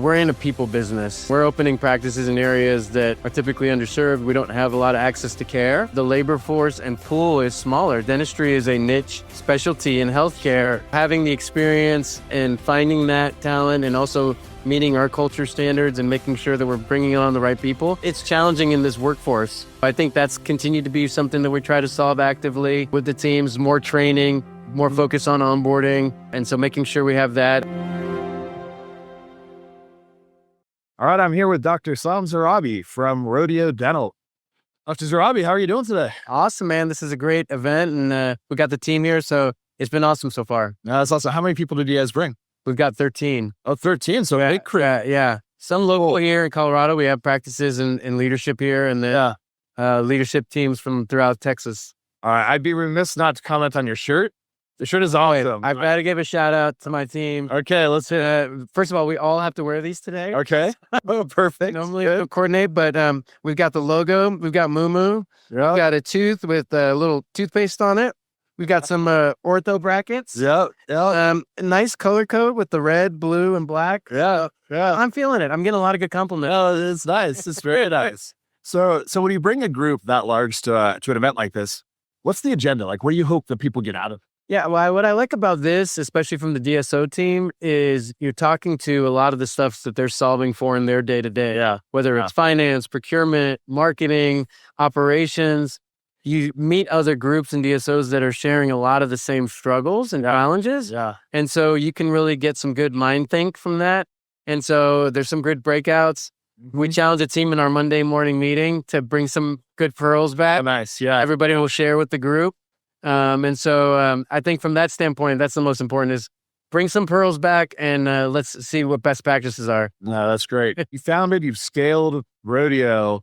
we're in a people business. We're opening practices in areas that are typically underserved. We don't have a lot of access to care. The labor force and pool is smaller. Dentistry is a niche specialty in healthcare. Having the experience and finding that talent and also meeting our culture standards and making sure that we're bringing on the right people, it's challenging in this workforce. I think that's continued to be something that we try to solve actively with the teams, more training, more focus on onboarding, and so making sure we have that. All right, I'm here with Dr. Saam Zarrabi from Rodeo Dental. Dr. Zarrabi, how are you doing today? Awesome, man. This is a great event, and we got the team here, so it's been awesome so far. That's awesome. How many people did you guys bring? We've got 13. Oh, 13, so big crew. Yeah. Some local here in Colorado. We have practices in leadership here, and then leadership teams from throughout Texas. All right, I'd be remiss not to comment on your shirt. The shirt is awesome. I've got to give a shout out to my team. Okay, let's first of all, we all have to wear these today. Okay. Oh, perfect. Normally we coordinate, but we've got the logo. We've got Moo Moo. Yeah. We've got a tooth with a little toothpaste on it. We've got some ortho brackets. Yeah. A nice color code with the red, blue, and black. Yeah. I'm feeling it. I'm getting a lot of good compliments. Oh, it's nice. It's very nice. So when you bring a group that large to an event like this, what's the agenda? Like, what do you hope that people get out of it? Yeah, well, what I like about this, especially from the DSO team, is you're talking to a lot of the stuff that they're solving for in their day-to-day. Yeah. Whether it's finance, procurement, marketing, operations. You meet other groups and DSOs that are sharing a lot of the same struggles and challenges. Yeah. And so you can really get some good mind think from that. And so there's some good breakouts. We challenge a team in our Monday morning meeting to bring some good pearls back. Nice. Yeah. Everybody will share with the group. And so I think from that standpoint, that's the most important is bring some pearls back and let's see what best practices are. No, that's great. You founded, you've scaled Rodeo.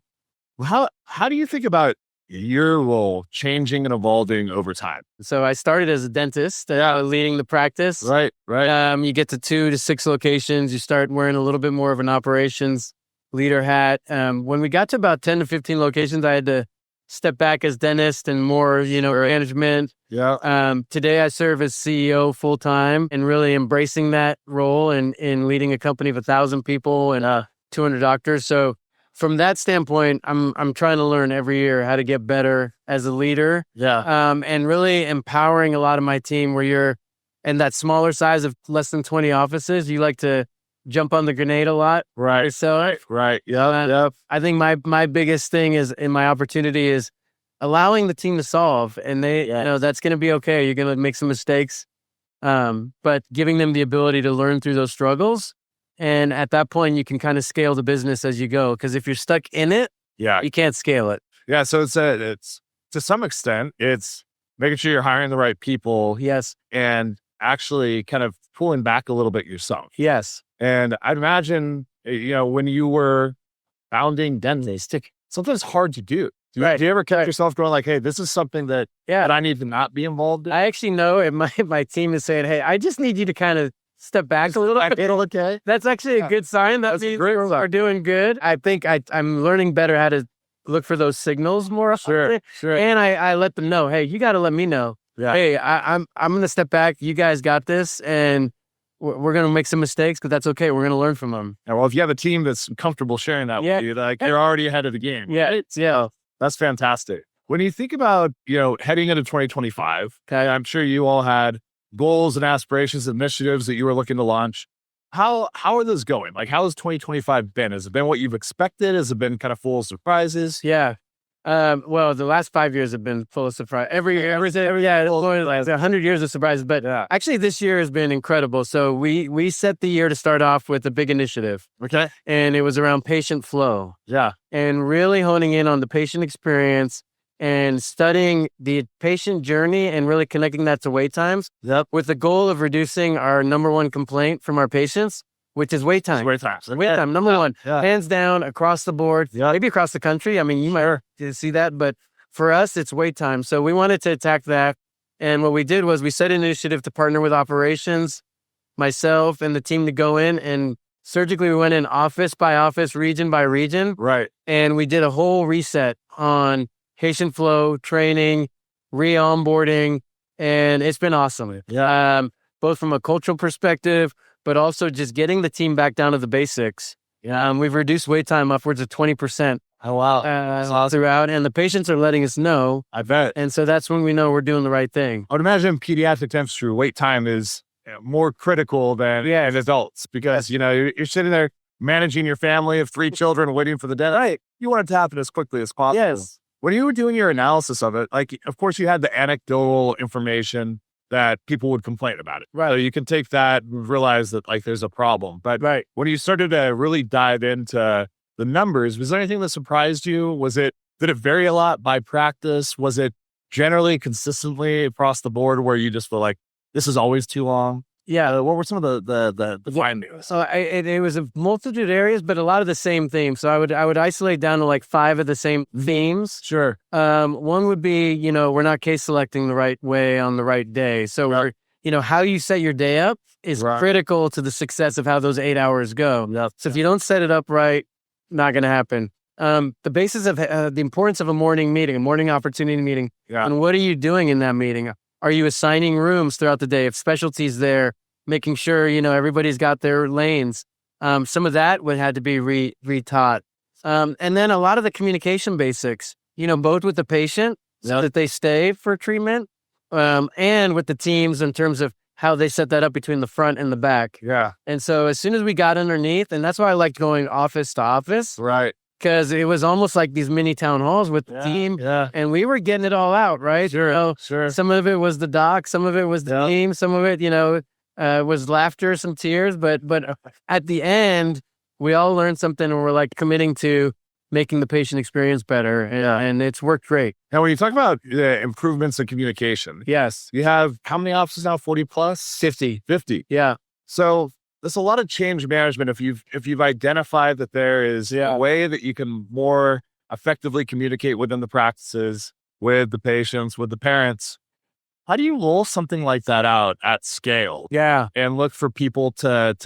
How do you think about your role changing and evolving over time? So I started as a dentist, leading the practice. Right. You get to 2 to 6 locations. You start wearing a little bit more of an operations leader hat. When we got to about 10 to 15 locations, I had to step back as dentist and more, management. Yeah. Today I serve as CEO full time and really embracing that role and in leading a company of 1,000 people and 200 doctors. So from that standpoint, I'm trying to learn every year how to get better as a leader. Yeah. And really empowering a lot of my team where you're in that smaller size of less than 20 offices. You like to jump on the grenade a lot. Right. So Right. Yeah. I think my biggest thing is in my opportunity is allowing the team to solve, and they, that's going to be okay. You're going to make some mistakes, but giving them the ability to learn through those struggles. And at that point, you can kind of scale the business as you go. Because if you're stuck in it, you can't scale it. Yeah. So it's to some extent, it's making sure you're hiring the right people. Yes. And actually kind of pulling back a little bit yourself. Yes. And I'd imagine, when you were founding Dentistry, sometimes hard to do. Do you ever catch yourself going like, hey, this is something that I need to not be involved in? I actually know if my team is saying, hey, I just need you to kind of step back a little bit. Okay. That's actually a good sign. That means we are doing good. I think I'm learning better how to look for those signals more often. Sure. And I let them know, hey, you got to let me know. Yeah. Hey, I'm going to step back. You guys got this. And we're going to make some mistakes, but that's okay. We're going to learn from them. Yeah, well, if you have a team that's comfortable sharing that with you, you're already ahead of the game. Yeah. That's fantastic. When you think about, heading into 2025, I'm sure you all had goals and aspirations, initiatives that you were looking to launch. How are those going? Like, how has 2025 been? Has it been what you've expected? Has it been kind of full of surprises? Yeah. Well, the last 5 years have been full of surprise. Every year, like 100 years of surprises. But actually, this year has been incredible. So we set the year to start off with a big initiative. Okay. And it was around patient flow. Yeah. And really honing in on the patient experience and studying the patient journey and really connecting that to wait times. Yep. With the goal of reducing our number one complaint from our patients, which is wait time. Wait times. Wait time, number one. Hands down, across the board. Maybe across the country. I mean, you might see that, but for us, it's wait time. So we wanted to attack that. And what we did was we set an initiative to partner with operations, myself and the team to go in and surgically we went in office by office, region by region. Right. And we did a whole reset on patient flow, training, re-onboarding, and it's been awesome. Yeah. Both from a cultural perspective, but also just getting the team back down to the basics. We've reduced wait time upwards of 20%. Oh, wow. Throughout, and the patients are letting us know. I bet. And so that's when we know we're doing the right thing. I would imagine pediatric dentistry wait time is more critical than in adults because, you're sitting there managing your family of 3 children waiting for the dentist. Right. You want it to happen as quickly as possible. Yes. When you were doing your analysis of it, like, of course, you had the anecdotal information that people would complain about it. Right. So you can take that and realize that, like, there's a problem. But when you started to really dive into the numbers, was there anything that surprised you? Did it vary a lot by practice? Was it generally consistently across the board where you just feel like this is always too long? Yeah. What were some of the findings? So it was a multitude of areas, but a lot of the same themes. So I would isolate down to like 5 of the same themes. Sure. One would be, we're not case selecting the right way on the right day. So how you set your day up is critical to the success of how those 8 hours go. Yep. So if you don't set it up right, not going to happen. The basis of the importance of a morning meeting, a morning opportunity meeting, and what are you doing in that meeting? Are you assigning rooms throughout the day? If specialties there, making sure, everybody's got their lanes. Some of that would have to be retaught. And then a lot of the communication basics, both with the patient so that they stay for treatment, and with the teams in terms of how they set that up between the front and the back. Yeah. And so as soon as we got underneath, and that's why I liked going office to office. Right. Because it was almost like these mini town halls with the team, and we were getting it all out, right? Sure. Some of it was the doc, some of it was the team, some of it, was laughter, some tears, but at the end, we all learned something, and we're like committing to making the patient experience better, and it's worked great. Now, when you talk about improvements in communication, yes, you have how many offices now? 40 plus? 50. 50. Yeah. So there's a lot of change management if you've identified that there is a way that you can more effectively communicate within the practices, with the patients, with the parents. How do you roll something like that out at scale? Yeah. And look for people to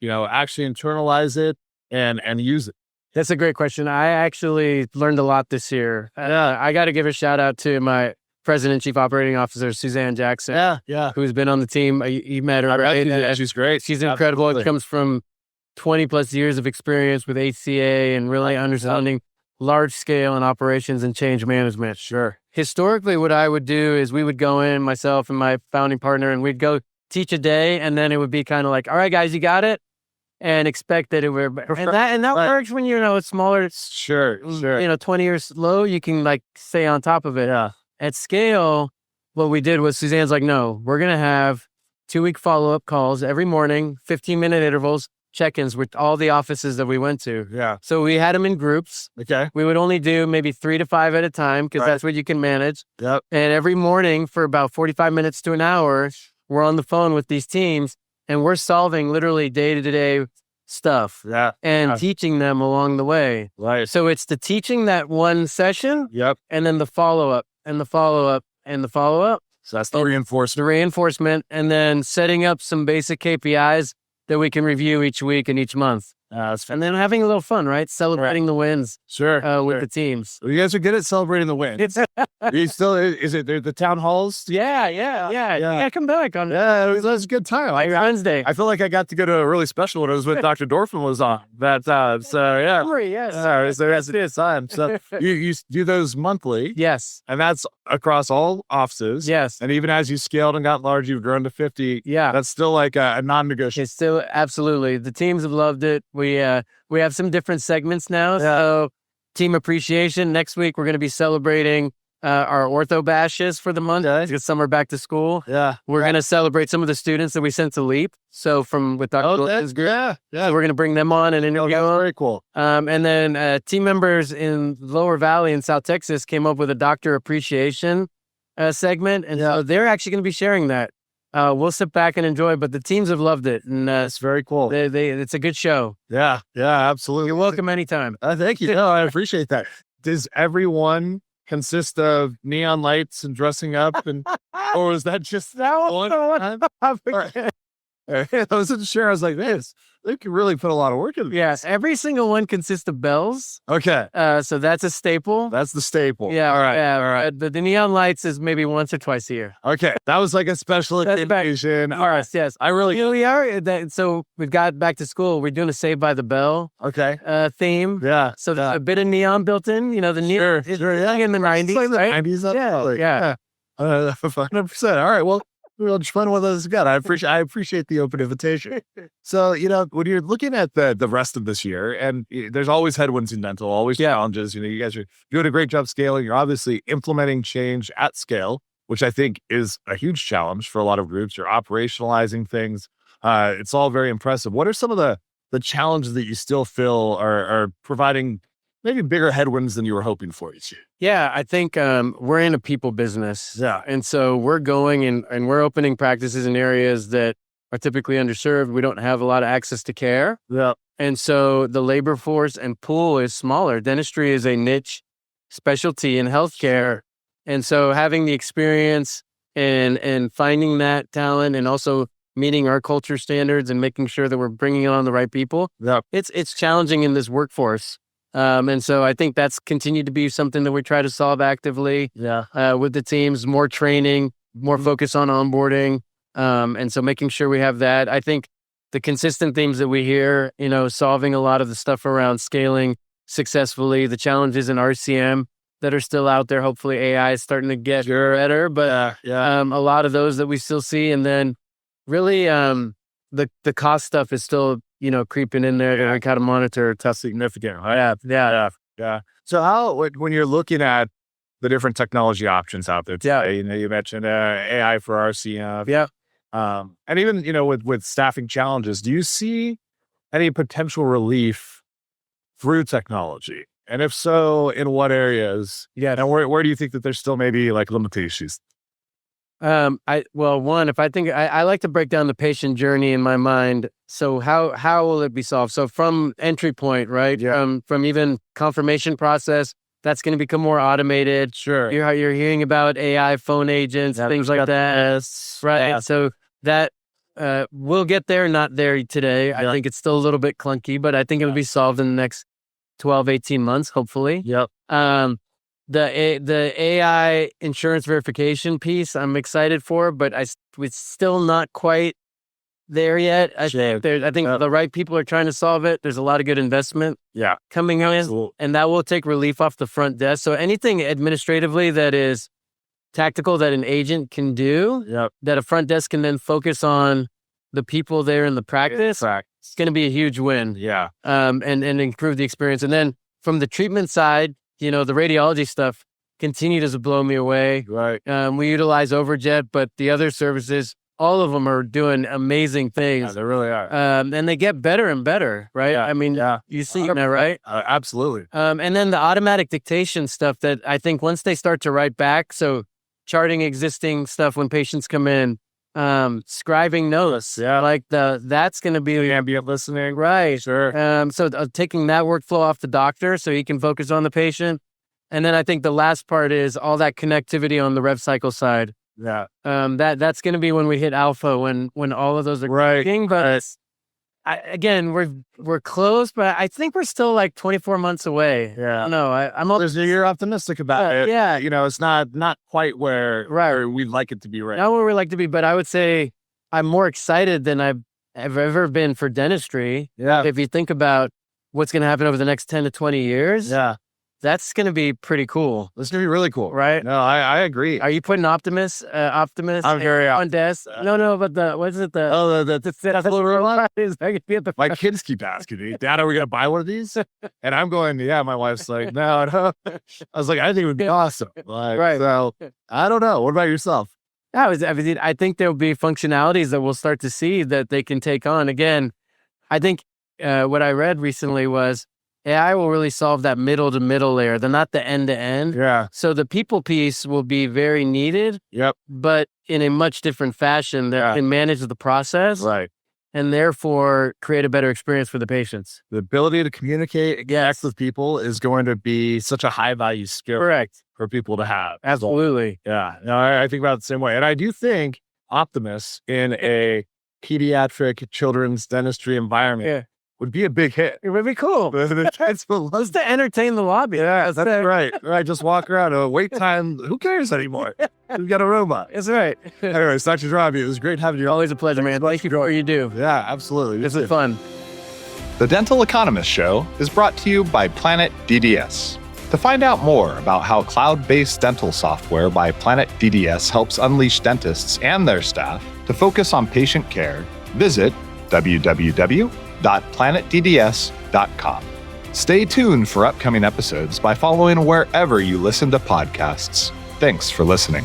actually internalize it and use it? That's a great question. I actually learned a lot this year. I got to give a shout out to my President and Chief Operating Officer, Suzanne Jackson. Who's been on the team. You met her. She's great. She's incredible. Absolutely. It comes from 20 plus years of experience with HCA and really understanding large scale and operations and change management. Sure. Historically, what I would do is we would go in, myself and my founding partner, and we'd go teach a day, and then it would be kind of like, all right, guys, you got it? And expect that it would, and that works when it's smaller. Sure. 20 years low, you can like stay on top of it. Yeah. At scale, what we did was Suzanne's like, no, we're going to have 2-week follow-up calls every morning, 15-minute intervals, check-ins with all the offices that we went to. Yeah. So we had them in groups. Okay. We would only do maybe 3 to 5 at a time because that's what you can manage. Yep. And every morning for about 45 minutes to an hour, we're on the phone with these teams and we're solving literally day-to-day stuff and teaching them along the way. Right. So it's the teaching that one session. Yep. And then the follow-up. And the follow-up, and the follow-up. So that's the reinforcement. The reinforcement, and then setting up some basic KPIs that we can review each week and each month. And then having a little fun, right? Celebrating the wins. With the teams. Well, you guys are good at celebrating the wins. Is it the town halls? Yeah. Come back on. Yeah, it was a good time. Wednesday. I feel like I got to go to a really special one. It was when Dr. Dorfman was on that time. So yeah. Yes. So that's the time. So you do those monthly. Yes. And that's across all offices. Yes. And even as you scaled and got large, you've grown to 50. Yeah. That's still like a non-negotiable. It's still absolutely. The teams have loved it. We have some different segments now. So team appreciation. Next week, we're going to be celebrating our ortho bashes for the month because some are back to school. Yeah. We're going to celebrate some of the students that we sent to LEAP. So with Dr. That's good. Yeah. So we're going to bring them on and interview them. Very cool. And then team members in Lower Valley in South Texas came up with a doctor appreciation segment. And so they're actually going to be sharing that. We'll sit back and enjoy, but the teams have loved it. And it's very cool. It's a good show. Yeah, absolutely. You're welcome anytime. Thank you. No, I appreciate that. Does everyone consist of neon lights and dressing up, or is that just one? I wasn't sure. I was like, this, they can really put a lot of work in. Yes, every single one consists of bells. Okay. So that's a staple. That's the staple. Yeah. All right. Yeah. All right. The neon lights is maybe once or twice a year. Okay. That was like a special That's back- occasion. All right. Yes. I really, Here we are. So we've got back to school. We're doing a Saved by the Bell okay. theme. Yeah. So there's a bit of neon built in. You know, the neon is in the 90s. It's like the right? 90s. Yeah. Yeah. 100%. All right. Well, we'll just find one of those again. I appreciate the open invitation. So, when you're looking at the rest of this year, and there's always headwinds in dental, always challenges. You guys are doing a great job scaling. You're obviously implementing change at scale, which I think is a huge challenge for a lot of groups. You're operationalizing things. It's all very impressive. What are some of the challenges that you still feel are providing maybe bigger headwinds than you were hoping for each year? Yeah, I think we're in a people business. Yeah. And so we're going and we're opening practices in areas that are typically underserved. We don't have a lot of access to care. Yeah. And so the labor force and pool is smaller. Dentistry is a niche specialty in healthcare. And so having the experience and finding that talent and also meeting our culture standards and making sure that we're bringing on the right people, it's challenging in this workforce. And so I think that's continued to be something that we try to solve actively with the teams, more training, more focus on onboarding. And so making sure we have that. I think the consistent themes that we hear, solving a lot of the stuff around scaling successfully, the challenges in RCM that are still out there. Hopefully AI is starting to get better, but a lot of those that we still see. And then really the cost stuff is still creeping in there that we kind of monitor. Tough, significant. Right? Yeah. So how, when you're looking at the different technology options out there today, you mentioned AI for RCM. Yeah. And even, with staffing challenges, do you see any potential relief through technology? And if so, in what areas? Yeah. And where do you think that there's still maybe like limitations? If I think I like to break down the patient journey in my mind. So how will it be solved? So from entry point, right? Yeah. From even confirmation process, that's going to become more automated. Sure. You're hearing about AI phone agents, things like that. Right. Yeah. So that we'll get there, not there today. I think it's still a little bit clunky, but I think it'll be solved in the next 12, 18 months, hopefully. Yep. The AI insurance verification piece, I'm excited for, but we're still not quite there yet. I think the right people are trying to solve it. There's a lot of good investment coming in, and that will take relief off the front desk. So anything administratively that is tactical that an agent can do, that a front desk can then focus on the people there in the practice, it's going to be a huge win. Yeah. And improve the experience. And then from the treatment side, the radiology stuff continues to blow me away. Right. We utilize Overjet, but the other services, all of them are doing amazing things. Yeah, they really are. And they get better and better, right? Yeah. I mean, you see that, right? Absolutely. And then the automatic dictation stuff that I think once they start to write back, so charting existing stuff when patients come in, scribing notes, that's going to be ambient listening, right? Sure. So taking that workflow off the doctor so he can focus on the patient, and then I think the last part is all that connectivity on the rev cycle side. Yeah. That's going to be when we hit alpha, when all of those are working. But again, we're close, but I think we're still like 24 months away. Yeah. No, you're optimistic about it. Yeah. It's not quite where we'd like it to be right now. Not where we like to be, but I would say I'm more excited than I've ever been for dentistry. Yeah. If you think about what's going to happen over the next 10 to 20 years. Yeah. That's going to be pretty cool. That's going to be really cool. Right? No, I agree. Are you putting Optimus I'm very on desk? No, but what is it? My kids keep asking me, Dad, are we going to buy one of these? And I'm going, yeah. My wife's like, no. I was like, I think it would be awesome. Right. So I don't know. What about yourself? I think there'll be functionalities that we'll start to see that they can take on. Again, I think what I read recently was AI will really solve that middle to middle layer. They're not the end to end. Yeah. So the people piece will be very needed. Yep. But in a much different fashion that can manage the process. Right. And therefore create a better experience for the patients. The ability to communicate and connect with people is going to be such a high value skill. Correct. For people to have. Absolutely. Yeah. No, I think about it the same way. And I do think Optimus in a pediatric children's dentistry environment would be a big hit. It would be cool. Just to entertain the lobby. Yeah, that's right. Right. Just walk around. Wait time. Who cares anymore? We've got a robot. That's right. Anyways, Dr. Zarrabi, it was great having you. Always a pleasure, man. Thank you for what you do. Yeah, absolutely. This is fun. The Dental Economist Show is brought to you by Planet DDS. To find out more about how cloud-based dental software by Planet DDS helps unleash dentists and their staff to focus on patient care, visit www.planetdds.com. Stay tuned for upcoming episodes by following wherever you listen to podcasts. Thanks for listening.